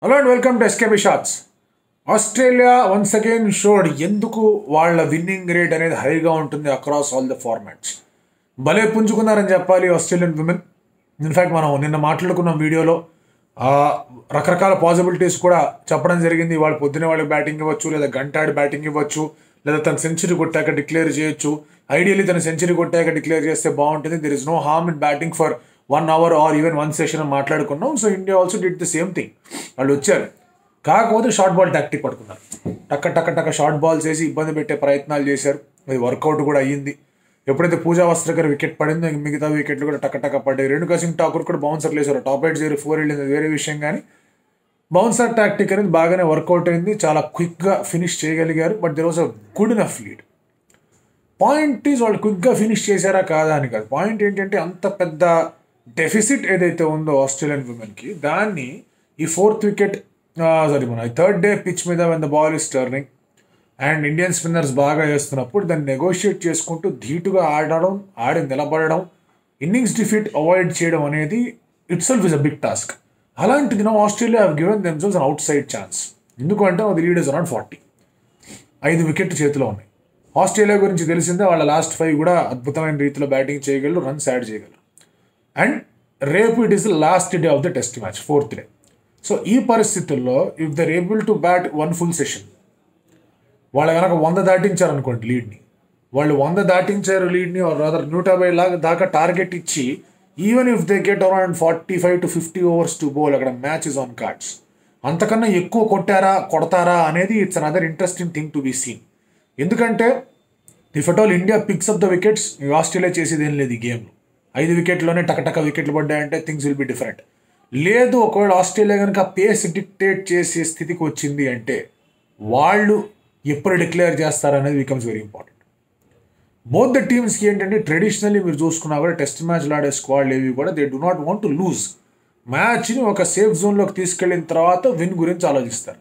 Hello and welcome to SKB shots. Australia once again showed ఎందుకు వాళ్ళ winnowing rate అనేది హైగా ఉంటుంది అక్రాస్ ఆల్ ద ఫార్మాట్స్. భలే పుంజుకున్నారని చెప్పాలి ఆస్ట్రేలియన్ విమెన్. ఇన్ఫ్యాక్ట్ మనం నిన్న మాట్లాడుకున్న వీడియోలో ఆ, రకరకాల పాసిబిలిటీస్ కూడా చెప్పడం జరిగింది. వాళ్ళు పొద్దున వాళ్ళకి బ్యాటింగ్ ఇవ్వచ్చు, లేదా గంటాడి బ్యాటింగ్ ఇవ్వచ్చు, లేదా తను సెంచరీ కొట్టాక డిక్లేర్ చేయొచ్చు. ఐడియల్లీ తను సెంచరీ కొట్టాక డిక్లేర్ చేస్తే బాగుంటుంది. There is no harm in batting for 1 hour or even 1 session అని మాట్లాడుకున్నాం. So India also did the same thing. వాళ్ళు వచ్చారు, కాకపోతే షార్ట్ బాల్ టాక్టిక్ పట్టుకున్నారు. టక్క టక్క టక్క షార్ట్ బాల్స్ వేసి ఇబ్బంది పెట్టే ప్రయత్నాలు చేశారు. అది వర్కౌట్ కూడా అయ్యింది. ఎప్పుడైతే పూజా వస్త్రకర్ వికెట్ పడిందో మిగతా వికెట్లు కూడా టక్క టక్క పడ్డాయి. రేణుకా సింగ్ ఠాకూర్ కూడా బౌన్సర్లు వేశారు. టాప్ 8-0-4 వెళ్ళింది వేరే విషయం, కానీ బౌన్సర్ టాక్టిక్ అనేది బాగానే వర్కౌట్ అయింది. చాలా క్విక్గా ఫినిష్ చేయగలిగారు. But there was a good enough lead. Point is వాళ్ళు క్విక్గా ఫినిష్ చేశారా కాదా అని కాదు. పాయింట్ ఏంటంటే అంత పెద్ద డెఫిసిట్ ఏదైతే ఉందో ఆస్ట్రేలియన్ విమెన్కి, దాన్ని ఈ 4th వికెట్ మన 3rd డే పిచ్ మీద when the ball is turning and Indian spinners బాగా వేస్తున్నప్పుడు దాన్ని నెగోషియేట్ చేసుకుంటూ ధీటుగా ఆడి నిలబడడం, ఇన్నింగ్స్ డిఫీట్ అవాయిడ్ చేయడం అనేది itself is a big task. అలాంటిది Australia have given themselves an outside chance. ఎందుకంటే అది లీడ్ ఇస్ అరౌండ్ 40. 5 వికెట్లు చేతిలో ఉన్నాయి. ఆస్ట్రేలియా గురించి తెలిసిందే, వాళ్ళ లాస్ట్ 5 కూడా అద్భుతమైన రీతిలో బ్యాటింగ్ చేయగలరు, రన్స్ యాడ్ చేయగలరు. అండ్ రేపు it is the last day of the test match, 4th day. So ఈ పరిస్థితుల్లో if they're able to bat 1 full session, వాళ్ళు కనుక 100 దాటించారు అనుకోండి లీడ్ని, వాళ్ళు 100 దాటించారు లీడ్ని, 150 దాకా టార్గెట్ ఇచ్చి even if they get around 45 to 50 overs to bowl, అక్కడ మ్యాచ్ ఇస్ ఆన్ కార్డ్స్. అంతకన్నా ఎక్కువ కొడతారా అనేది it's another interesting thing to be seen. ఎందుకంటే if at all India picks up the wickets, Australia చేసేది ఏం లేదు ఈ గేమ్లో. 5 వికెట్లోనే టకటక వికెట్లు పడ్డాయంటే థింగ్స్ విల్ బి డిఫరెంట్. లేదు, ఒకవేళ ఆస్ట్రేలియా కనుక పేస్ డిక్టేట్ చేసే స్థితికి వచ్చింది అంటే వాళ్ళు ఎప్పుడు డిక్లేర్ చేస్తారనేది becomes very important. Both the టీమ్స్కి ఏంటంటే ట్రెడిషనల్లీ మీరు చూసుకున్నా కూడా టెస్ట్ మ్యాచ్లు ఆడే స్క్వాడ్ ఏవి కూడా they do not want to lose. మ్యాచ్ని ఒక సేఫ్ జోన్లోకి తీసుకెళ్ళిన తర్వాత విన్ గురించి ఆలోచిస్తారు.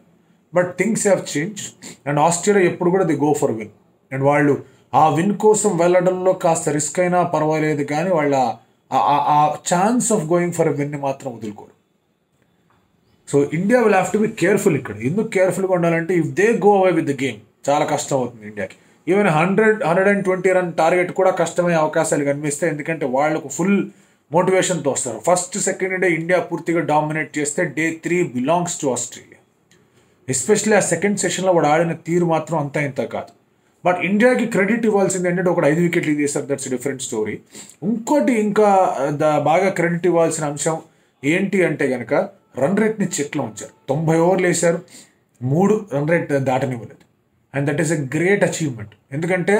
But things have change and Australia ఎప్పుడు కూడా they go for win. And వాళ్ళు ఆ విన్ కోసం వెళ్ళడంలో కాస్త రిస్క్ అయినా పర్వాలేదు, కానీ వాళ్ళ ఆ chance of going for a విన్ని మాత్రం వదులుకోరు. So India will have to be careful. ఇక్కడ ఎందుకు కేర్ఫుల్గా ఉండాలంటే if they go away with the game చాలా కష్టం అవుతుంది ఇండియాకి. ఈవెన్ 120 రన్ టార్గెట్ కూడా కష్టమయ్యే అవకాశాలు కనిపిస్తాయి. ఎందుకంటే వాళ్ళకు ఫుల్ మోటివేషన్తో వస్తారు. ఫస్ట్ సెకండ్ డే ఇండియా పూర్తిగా డామినేట్ చేస్తే day 3 belongs to Australia. Especially ఆ సెకండ్ సెషన్లో వాడు ఆడిన తీరు మాత్రం అంతా ఇంత కాదు. బట్ ఇండియాకి క్రెడిట్ ఇవ్వాల్సింది ఏంటంటే ఒకటి 5 వికెట్లు తీస్తారు, దట్స్ డిఫరెంట్ స్టోరీ. ఇంకోటి ఇంకా బాగా క్రెడిట్ ఇవ్వాల్సిన అంశం ఏంటి అంటే కనుక రన్ రేట్ని చెక్లో ఉంచారు. 90 ఓవర్లు వేశారు, 3 రన్ రేట్ దాటనివ్వలేదు. And that is a great achievement. ఎందుకంటే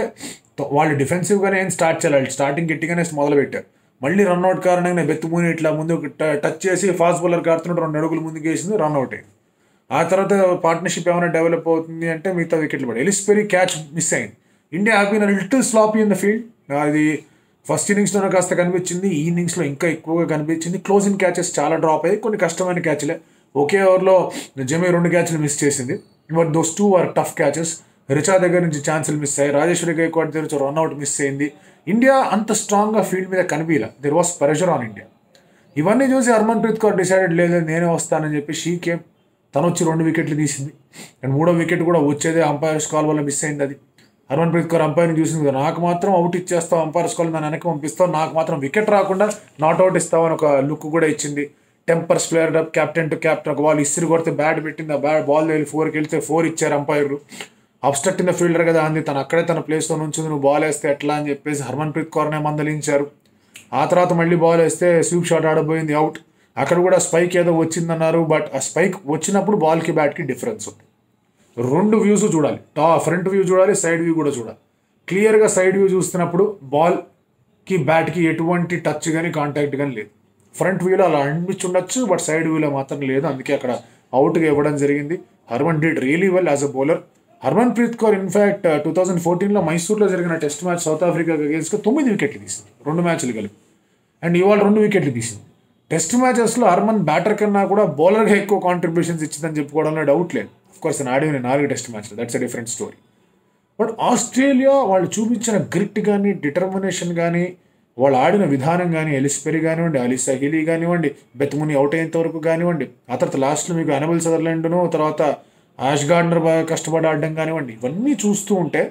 వాళ్ళు డిఫెన్సివ్గానే ఏం స్టార్ట్ చేయాలి, స్టార్టింగ్ గట్టిగానే మొదలుపెట్టారు. మళ్ళీ రన్అట్ కారణంగా బెత్తుమూని ఇట్లా ముందు టచ్ చేసి ఫాస్ట్ బౌలర్ కాడుతున్నట్టు 2 అడుగులు ముందుకు వేసింది, రన్అట్ అయింది. ఆ తర్వాత పార్ట్నర్షిప్ ఏమైనా డెవలప్ అవుతుంది అంటే మిగతా వికెట్లు పడి ఎలిస్పెరీ క్యాచ్ మిస్ అయింది. India have been little sloppy in the field. అది ఫస్ట్ ఇన్నింగ్స్లోనే కాస్త కనిపించింది, ఈ ఇన్నింగ్స్లో ఇంకా ఎక్కువగా కనిపించింది. క్లోజింగ్ క్యాచెస్ చాలా డ్రాప్ అయ్యాయి, కొన్ని కష్టమైన క్యాచ్లే. ఒకే ఓవర్లో జమీ 2 క్యాచ్లు మిస్ చేసింది. But those 2 are tough catches. Richa దగ్గర నుంచి ఛాన్సులు మిస్ అయ్యాయి, రాజేశ్వరి గైక్వాడ్ దగ్గర నుంచి రన్అట్ మిస్ అయింది. ఇండియా అంత స్ట్రాంగ్గా ఫీల్డ్ మీద కనిపించలే. There was pressure on India. ఇవన్నీ చూసి హర్మన్ప్రీత్ కౌర్ డిసైడెడ్ లేదు నేనే వస్తానని చెప్పి షీకేమ్ తను వచ్చి 2 వికెట్లు తీసింది. అండ్ 3వ వికెట్ కూడా వచ్చేదే అంపైర్స్ కాల్ వల్ల మిస్ అయింది. అది హర్మన్ప్రీత్ కౌర్ అంపైర్ని చూసింది కదా, నాకు మాత్రం అవుట్ ఇచ్చేస్తావు, అంపైర్స్ కాల్ నన్ను వెనక్కి పంపిస్తావు, నాకు మాత్రం వికెట్ రాకుండా నాట్అవుట్ ఇస్తావు అని ఒక లుక్ కూడా ఇచ్చింది. టెంపర్స్ flared up, captain to captain. ఒక బాల్ ఇసిరి కొడితే బ్యాట్ పెట్టింది, ఆ బాల్ వెళ్ళి 4కి వెళ్తే 4 ఇచ్చారు అంపైర్లు. అప్స్టట్ ఇన్ ద ఫీల్డర్ కదా అంది, తను అక్కడే తన ప్లేస్లో నుంచి నువ్వు బాల్ వేస్తే ఎట్లా అని చెప్పేసి హర్మన్ప్రీత్ కౌర్నే మందలించారు. ఆ తర్వాత మళ్ళీ బాల్ వేస్తే స్వీప్ షాట్ ఆడబోయింది, అవుట్. అక్కడ కూడా స్పైక్ ఏదో వచ్చిందన్నారు. బట్ ఆ స్పైక్ వచ్చినప్పుడు బాల్కి బ్యాట్కి డిఫరెన్స్ ఉంది. 2 వ్యూస్ చూడాలి, ఫ్రంట్ వ్యూ చూడాలి, సైడ్ వ్యూ కూడా చూడాలి. క్లియర్గా సైడ్ వ్యూ చూస్తున్నప్పుడు బాల్కి బ్యాట్కి ఎటువంటి టచ్ కానీ కాంటాక్ట్ కానీ లేదు. ఫ్రంట్ వ్యూలో అలా అనిపించుండొచ్చు, బట్ సైడ్ వ్యూలో మాత్రం లేదు. అందుకే అక్కడ అవుట్గా ఇవ్వడం జరిగింది. Harman did really well as a bowler. Harmanpreet Kaur in fact 2014లో మైసూర్లో జరిగిన టెస్ట్ మ్యాచ్ సౌత్ ఆఫ్రికా అగేన్స్ట్గా 9 వికెట్లు తీసింది, 2 మ్యాచ్లు కలిపి. అండ్ ఇవాళ 2 వికెట్లు తీసింది. టెస్ట్ మ్యాచెస్లో హర్మన్ బ్యాటర్ కన్నా కూడా బౌలర్గా ఎక్కువ కాంట్రిబ్యూషన్స్ ఇచ్చిందని చెప్పుకోవడంలో డౌట్ లేదు. అఫ్కోర్స్ నేను ఆడిన 4 టెస్ట్ మ్యాచ్లు, that's a different story. But Australia వాళ్ళు చూపించిన గ్రిట్ కానీ డిటర్మినేషన్ కానీ వాళ్ళు ఆడిన విధానం కానీ ఎలిస్పెరి కానివ్వండి, అలిసా హిలీ కానివ్వండి, బెత్ముని అవుట్ అయ్యేంత వరకు కానివ్వండి, ఆ తర్వాత లాస్ట్లో మీకు అనబుల్ సదర్లాండ్ను తర్వాత యాష్ గార్డనర్ బాగా కష్టపడి ఆడడం కానివ్వండి, ఇవన్నీ చూస్తూ ఉంటే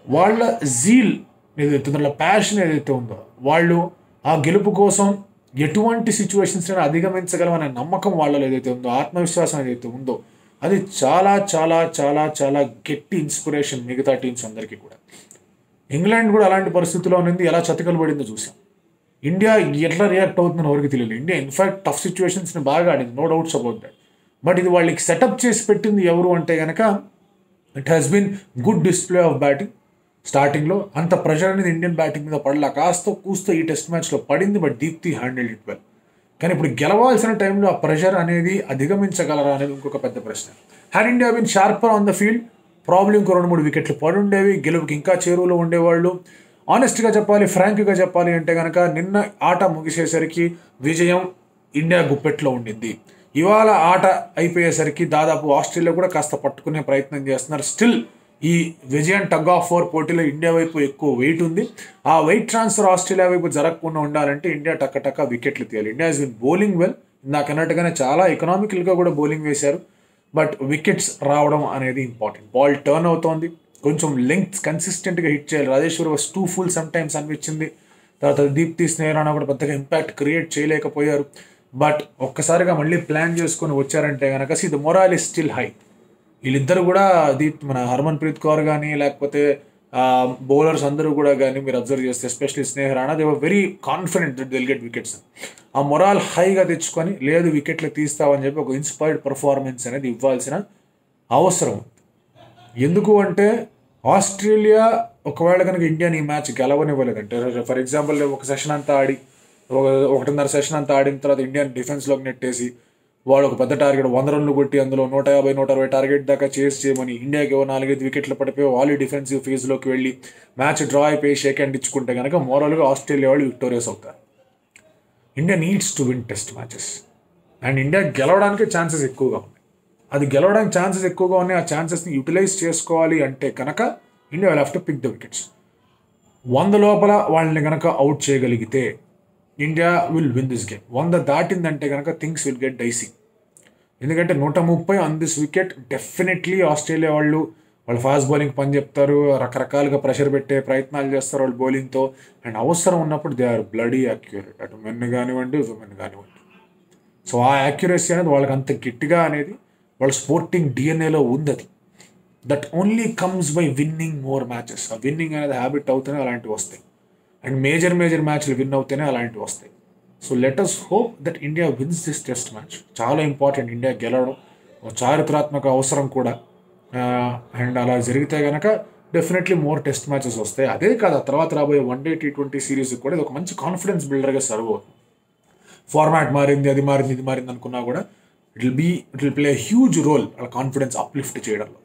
వాళ్ళ జీల్ ఏదైతే ఉందో, వాళ్ళ ప్యాషన్ ఏదైతే ఉందో, వాళ్ళు ఆ గెలుపు కోసం ఎటువంటి సిచ్యువేషన్స్ అధిగమించగలం అనే నమ్మకం వాళ్ళలో ఏదైతే ఉందో, ఆత్మవిశ్వాసం ఏదైతే ఉందో, అది చాలా చాలా చాలా చాలా గట్టి ఇన్స్పిరేషన్ మిగతా టీమ్స్ అందరికీ కూడా. ఇంగ్లాండ్ కూడా అలాంటి పరిస్థితిలో ఉంది, ఎలా చతికలు పడిందో చూసాం. ఇండియా ఎట్లా రియాక్ట్ అవుతుందని ఎవరికి తెలియదు. ఇండియా ఇన్ఫాక్ట్ టఫ్ సిచ్యువేషన్స్ని బాగా ఆడింది, no doubts about that. But ఇది వాళ్ళకి సెటప్ చేసి పెట్టింది ఎవరు అంటే కనుక it has been good display of batting. స్టార్టింగ్లో అంత ప్రెషర్ అనేది ఇండియన్ బ్యాటింగ్ మీద పడలా, కాస్త కూస్తో ఈ టెస్ట్ మ్యాచ్లో పడింది, but Deepti handle it well. కానీ ఇప్పుడు గెలవాల్సిన టైంలో ఆ ప్రెషర్ అనేది అధిగమించగలరా అనేది ఇంకొక పెద్ద ప్రశ్న. Had India been sharper on the field problem ఇంకో 2-3 వికెట్లు పడి ఉండేవి, గెలుపుకి ఇంకా చేరువలో ఉండేవాళ్ళు. ఆనెస్ట్గా చెప్పాలి, ఫ్రాంక్గా చెప్పాలి అంటే కనుక నిన్న ఆట ముగిసేసరికి విజయం ఇండియా గుప్పెట్లో ఉండింది. ఇవాళ ఆట అయిపోయేసరికి దాదాపు ఆస్ట్రేలియా కూడా కాస్త పట్టుకునే ప్రయత్నం చేస్తున్నారు. స్టిల్ ఈ విజయం టగ్ ఆఫ్ వార్ పోటీలో ఇండియా వైపు ఎక్కువ వెయిట్ ఉంది. ఆ వెయిట్ ట్రాన్స్ఫర్ ఆస్ట్రేలియా వైపు జరగకుండా ఉండాలంటే ఇండియా టక్క వికెట్లు తీయాలి. India has been bowling well, నాకు అన్నట్టుగానే చాలా ఎకనామికల్గా కూడా బౌలింగ్ వేశారు. బట్ వికెట్స్ రావడం అనేది ఇంపార్టెంట్. బాల్ టర్న్ అవుతోంది, కొంచెం లెంగ్త్ కన్సిస్టెంట్గా హిట్ చేయాలి. Rajeshwari was two full some times అనిపించింది. తర్వాత దీప్తి స్నేహరాణా కూడా పెద్దగా ఇంపాక్ట్ క్రియేట్ చేయలేకపోయారు. బట్ ఒక్కసారిగా మళ్ళీ ప్లాన్ చేసుకొని వచ్చారంటే కనుక ద మొరాల్ ఇస్ స్టిల్ హై. వీళ్ళిద్దరు కూడా మన హర్మన్ ప్రీత్ కౌర్ కానీ లేకపోతే బౌలర్స్ అందరూ కూడా కానీ మీరు అబ్జర్వ్ చేస్తే especially స్నేహరాణా they were very confident that they'll get wickets. ఆ మొరాల్ హైగా తెచ్చుకొని లేదు వికెట్లు తీస్తామని చెప్పి ఒక ఇన్స్పైర్డ్ పర్ఫార్మెన్స్ అనేది ఇవ్వాల్సిన అవసరం. ఎందుకు అంటే ఆస్ట్రేలియా ఒకవేళ కనుక ఇండియాని ఈ మ్యాచ్ గెలవనివ్వలేదంటే, ఫర్ ఎగ్జాంపుల్ ఒక సెషన్ అంతా ఆడి 1.5 సెషన్ అంతా ఆడిన తర్వాత ఇండియన్ డిఫెన్స్లోకి నెట్టేసి వాళ్ళు ఒక పెద్ద టార్గెట్ 100 రన్లు కొట్టి అందులో 150-160 టార్గెట్ దాకా చేసి చేయమని ఇండియాకి 4-5 వికెట్లు పడిపోయి వాళ్ళు డిఫెన్సివ్ ఫేజ్లోకి వెళ్ళి మ్యాచ్ డ్రా అయిపోయి షేక్ హ్యాండ్ ఇచ్చుకుంటే కనుక మోరల్గా ఆస్ట్రేలియా వాళ్ళు విక్టోరియస్ అవుతారు. India needs to win test matches and India గెలవడానికి ఛాన్సెస్ ఎక్కువగా ఉన్నాయి. అది గెలవడానికి ఛాన్సెస్ ఎక్కువగా ఉన్నాయి. ఆ ఛాన్సెస్ని యూటిలైజ్ చేసుకోవాలి అంటే కనుక India will have to pick the wickets. 100 లోపల వాళ్ళని కనుక అవుట్ చేయగలిగితే India will win this game. 100 దాటిందంటే కనుక థింగ్స్ విల్ గెట్ డైసీ. ఎందుకంటే 130 on this wicket definitely Australia వాళ్ళు ఫాస్ట్ బౌలింగ్ పని చెప్తారు, రకరకాలుగా ప్రెషర్ పెట్టే ప్రయత్నాలు చేస్తారు వాళ్ళు బౌలింగ్తో. అండ్ అవసరం ఉన్నప్పుడు దే ఆర్ బ్లడీ యాక్యురేట్, అటు మెన్ కానివ్వండి విమెన్ కానివ్వండి. సో ఆ యాక్యురసీ అనేది వాళ్ళకి అంత గట్టిగా అనేది వాళ్ళ స్పోర్టింగ్ డిఎన్ఏలో ఉంది. అది that only comes by winning more matches. ఆ విన్నింగ్ అనేది హ్యాబిట్ అవుతూనే అలాంటివి వస్తాయి. అండ్ మేజర్ మ్యాచ్లు విన్ అవుతేనే అలాంటివి వస్తాయి. So let us hope that India wins this test match. చాలా ఇంపార్టెంట్ ఇండియా గెలవడం, చారిత్రాత్మక అవసరం కూడా. అండ్ అలా జరిగితే కనుక డెఫినెట్లీ మోర్ టెస్ట్ మ్యాచెస్ వస్తాయి. అదే కాదు, తర్వాత రాబోయే వన్డే T20 సిరీస్ కూడా ఇది ఒక మంచి కాన్ఫిడెన్స్ బిల్డర్గా సర్వ్ అవుతుంది. ఫార్మాట్ మారింది, అది మారింది, ఇది మారింది అనుకున్నా కూడా it will play huge role అలా కాన్ఫిడెన్స్ అప్లిఫ్ట్ చేయడంలో.